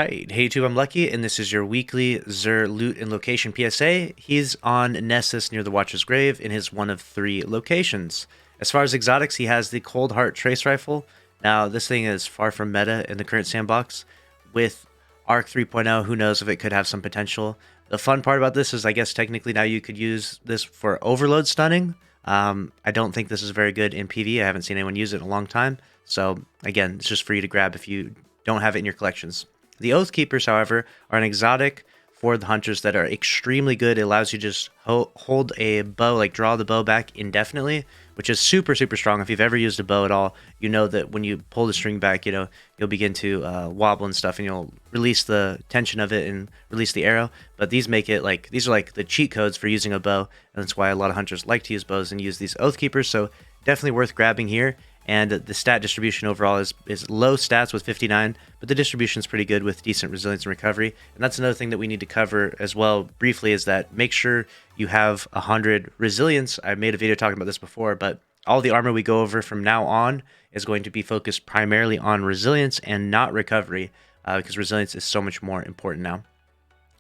Alright, hey YouTube, I'm Lucky, and this is your weekly Xur loot and location PSA. He's on Nessus near the Watcher's Grave in his one of 3 locations. As far as exotics, he has the Cold Heart Trace Rifle. Now, this thing is far from meta in the current sandbox. With Arc 3.0, who knows if it could have some potential. The fun part about this is, I guess, technically now you could use this for overload stunning. I don't think this is very good in PvE. I haven't seen anyone use it in a long time. So, again, it's just for you to grab if you don't have it in your collections. The Oath Keepers, however, are an exotic for the hunters that are extremely good. It allows you to just hold a bow, like draw the bow back indefinitely, which is super, super strong. If you've ever used a bow at all, you know that when you pull the string back, you'll begin to wobble and stuff, and you'll release the tension of it and release the arrow. But these make it like, these are like the cheat codes for using a bow, and that's why a lot of hunters like to use bows and use these Oath Keepers, so definitely worth grabbing here. And the stat distribution overall is low stats with 59, but the distribution is pretty good with decent resilience and recovery. And that's another thing that we need to cover as well briefly, is that make sure you have 100 resilience. I made a video talking about this before, but all the armor we go over from now on is going to be focused primarily on resilience and not recovery, because resilience is so much more important now.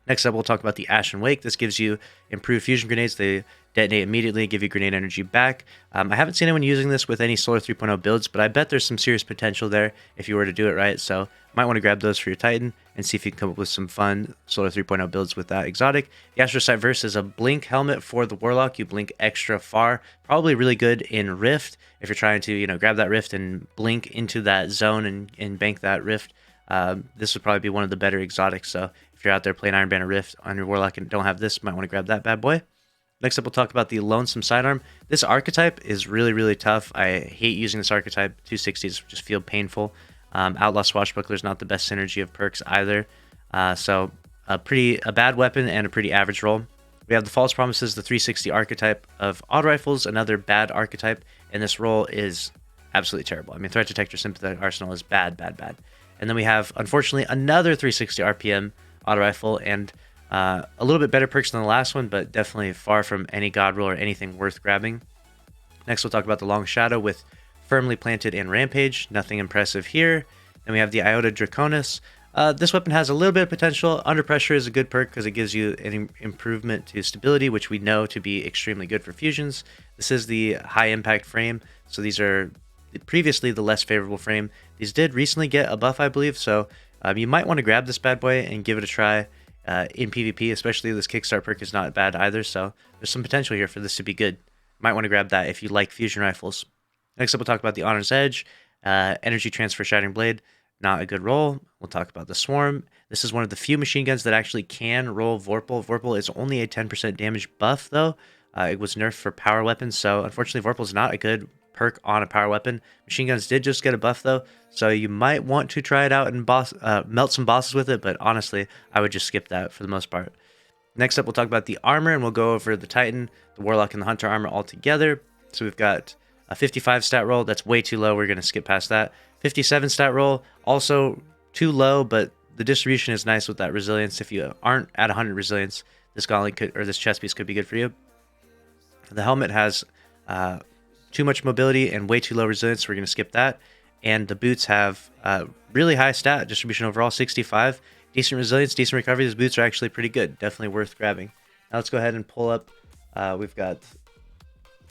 Next up, we'll talk about the Ashen Wake. This gives you improved fusion grenades. They detonate immediately, give you grenade energy back. I haven't seen anyone using this with any Solar 3.0 builds, but I bet there's some serious potential there if you were to do it right. So might want to grab those for your Titan and see if you can come up with some fun Solar 3.0 builds with that exotic. The Astrocyte Verse is a blink helmet for the Warlock. You blink extra far. Probably really good in Rift if you're trying to, grab that Rift and blink into that zone and bank that Rift. This would probably be one of the better exotics. So if you're out there playing Iron Banner Rift on your Warlock and don't have this, might want to grab that bad boy. Next up, we'll talk about the Lonesome Sidearm. This archetype is really, really tough. I hate using this archetype. 260s just feel painful. Outlaw Swashbuckler is not the best synergy of perks either. So a bad weapon and a pretty average roll. We have the False Promises, the 360 archetype of auto rifles, another bad archetype, and this roll is absolutely terrible. I mean, Threat Detector Sympathetic Arsenal is bad, bad, bad. And then we have, unfortunately, another 360 RPM auto rifle, and a little bit better perks than the last one, but definitely far from any god roll or anything worth grabbing. Next, we'll talk about the Long Shadow with Firmly Planted and Rampage. Nothing impressive here. Then we have the Iota Draconis. This weapon has a little bit of potential. Under Pressure is a good perk because it gives you an improvement to stability, which we know to be extremely good for fusions. This is the high impact frame, so these are previously the less favorable frame. These did recently get a buff, I believe, so you might want to grab this bad boy and give it a try in PvP, especially this Kickstart perk is not bad either, so there's some potential here for this to be good. Might want to grab that if you like fusion rifles. Next up, we'll talk about the Honor's Edge, Energy Transfer Shattering Blade, not a good roll. We'll talk about the Swarm. This is one of the few machine guns that actually can roll Vorpal. Vorpal is only a 10% damage buff, though. It was nerfed for power weapons, so unfortunately Vorpal is not a good perk on a power weapon. Machine guns did just get a buff, though, so you might want to try it out and melt some bosses with it, but honestly, I would just skip that for the most part. Next up, we'll talk about the armor, and we'll go over the Titan, the Warlock, and the Hunter armor all together. So we've got a 55 stat roll. That's way too low. We're going to skip past that. 57 stat roll, also too low, but the distribution is nice with that resilience. If you aren't at 100 resilience, this gauntlet could, or this chest piece could be good for you. The helmet has too much mobility and way too low resilience, so we're going to skip that. And the boots have really high stat distribution overall, 65. Decent resilience, decent recovery. These boots are actually pretty good. Definitely worth grabbing. Now let's go ahead and pull up. We've got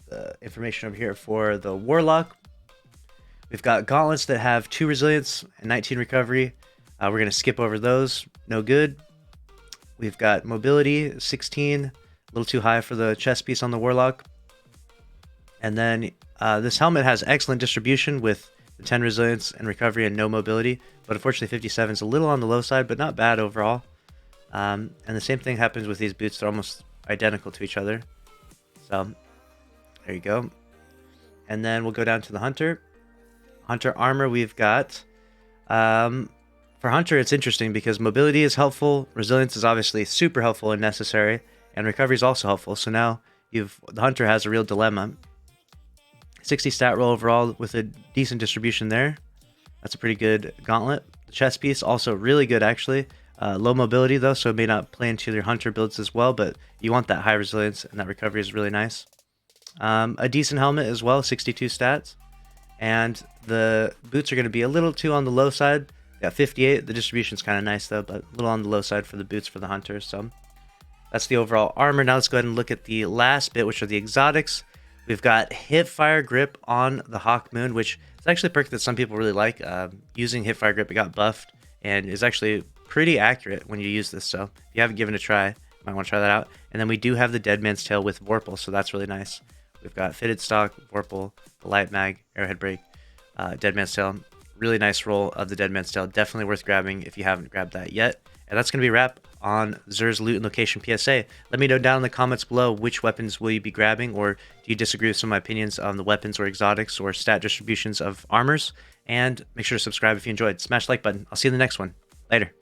the information over here for the Warlock. We've got gauntlets that have 2 resilience and 19 recovery. We're going to skip over those. No good. We've got mobility, 16. A little too high for the chest piece on the Warlock. And then this helmet has excellent distribution with the 10 resilience and recovery and no mobility. But unfortunately 57 is a little on the low side, but not bad overall. And the same thing happens with these boots. They're almost identical to each other. So there you go. And then we'll go down to the Hunter. Hunter armor we've got. For Hunter, it's interesting because mobility is helpful. Resilience is obviously super helpful and necessary. And recovery is also helpful. So now the Hunter has a real dilemma. 60 stat roll overall with a decent distribution there. That's a pretty good gauntlet. The chest piece also really good actually. Low mobility though, so it may not play into your Hunter builds as well, but you want that high resilience and that recovery is really nice. A decent helmet as well, 62 stats. And the boots are going to be a little too on the low side. They Got 58. The distribution's kind of nice though, but a little on the low side for the boots for the hunter. So that's the overall armor. Now let's go ahead and look at the last bit, which are the exotics. We've got Hipfire Grip on the Hawk Moon, which is actually a perk that some people really like. Using Hipfire Grip, it got buffed and is actually pretty accurate when you use this. So if you haven't given it a try, you might want to try that out. And then we do have the Dead Man's Tail with Vorpal, so that's really nice. We've got Fitted Stock, Vorpal, the Light Mag, Arrowhead Break, Dead Man's Tail. Really nice roll of the Dead Man's Tail. Definitely worth grabbing if you haven't grabbed that yet. And that's going to be a wrap on Xur's loot and location PSA. Let me know down in the comments below which weapons will you be grabbing, or do you disagree with some of my opinions on the weapons or exotics or stat distributions of armors? And make sure to subscribe if you enjoyed. Smash the like button. I'll see you in the next one. Later.